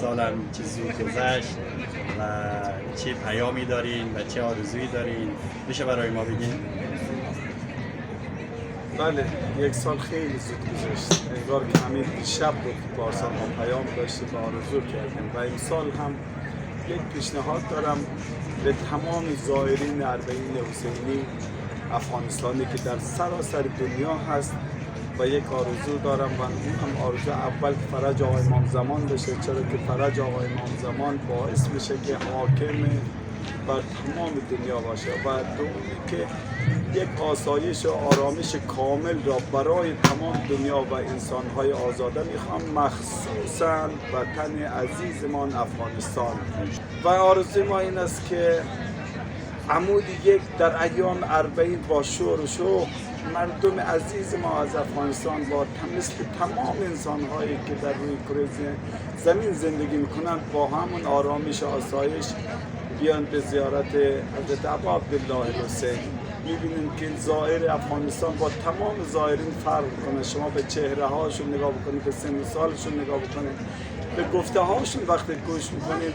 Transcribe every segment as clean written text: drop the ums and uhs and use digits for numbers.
سالم چه زود گذشت و چه پیامی دارین و چه آرزویی دارین میشه برای ما بگین؟ بله، یک سال خیلی زود گذشت. انگار که همین دیشب بود پارسال ما پیام داشتیم و آرزو کردیم و این سال هم یک پیشنهاد دارم به تمام زائرین اربعین حسینی افغانستانی که در سراسر دنیا هست و یک آرزو دارم و اون هم آرزو اول که فرج آقای امام زمان بشه، چرا که فرج آقای امام زمان باعث میشه که حاکم بر تمام دنیا باشه و دومی که یک آسایش و آرامش کامل را برای تمام دنیا و انسانهای آزاده میخوام، مخصوصا وطن عزیزمان افغانستان. و آرزوی ما این است که عمود یک در ایام اربعین با شور و شوق مردم عزیز ما از افغانستان با مثل تمام انسانهایی که در روی کره زمین زندگی میکنند با همون آرامش و آسایش بیان به زیارت حضرت ابا عبدالله الحسین. میبینیم که زائر افغانستان با تمام زائرین فرق کنه. شما به چهره هاشون نگاه بکنید، به سن و سالشون نگاه بکنید، به گفته هاشون وقتی گوش میکنید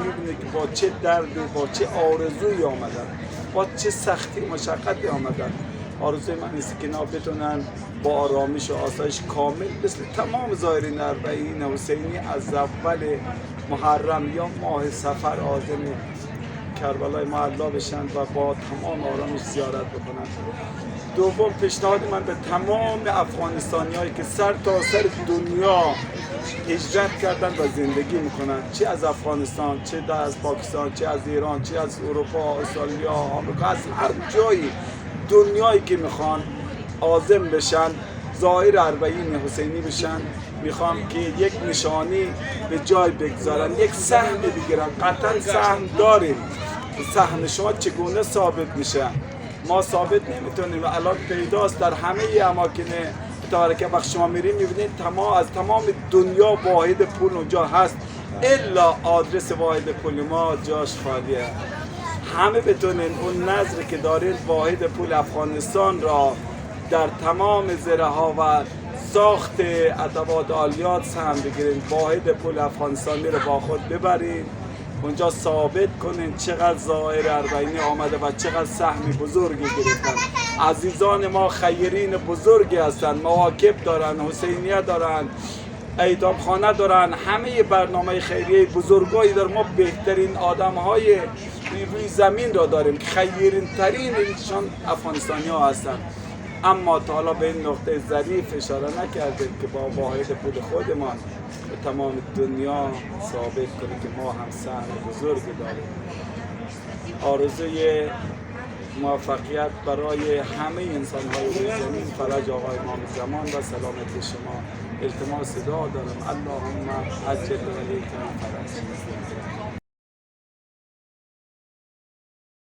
میبینید که با چه دردی، با چه آرزویی آمدن، با چه سختی مشقتی آمدن. آرزوی من است که اینا بتونن با آرامش و آسایش کامل مثل تمام زائرین اربعین حسینی از اول محرم یا ماه صفر عازم کربلای معلا بشن و با تمام آرامش زیارت بکنن. دوم، پیشنهاد من به تمام افغانستانیایی که سر تا سر دنیا هجرت کردن و زندگی میکنن، چه از افغانستان، چه از پاکستان، چه از ایران، چه از اروپا، استرالیا، آمریکا، از هر جایی دنیایی که میخوان عازم بشن، زائر اربعین حسینی بشن، میخوام که یک نشانی به جای بگذارن، یک سهم بگیرن. قطعا سهم داریم. سهم شما چگونه ثابت میشه؟ ما ثابت نمیتونیم. الان پیداست در همه اماکن متبرکه وقت شما میرین میبینید از تمام دنیا واحد پول اونجا هست، الا آدرس واحد پول ما جاش خالیه. همه بتونین اون نظری که دارین واحد پول افغانستان را در تمام زره ها و ساخت ادوات آلیات سهم بگیرین، واحد پول افغانستانی رو با خود ببرین اونجا ثابت کنین چقدر زائر اربعینی آمده و چقدر سهم بزرگی گرفتن. عزیزان ما خیرین بزرگی هستن، مواکب دارن، حسینیه دارن، ایتام خانه دارن، همه برنامه خیریه بزرگایی دارن. ما بهترین آدم های روی زمین را داریم که خیرین ترین اینشان افغانستانی ها هستن. اما تا حالا به این نقطه ظریف اشاره نکردیم که با واحد پول خودمان به تمام دنیا ثابت کنیم که ما هم سهم بزرگی داریم. آرزوی موفقیت برای همه انسان‌های روی زمین، فرج آقای امام زمان و سلامت شما. التماس دعا دارم، اللهم عجل الیک الفرج.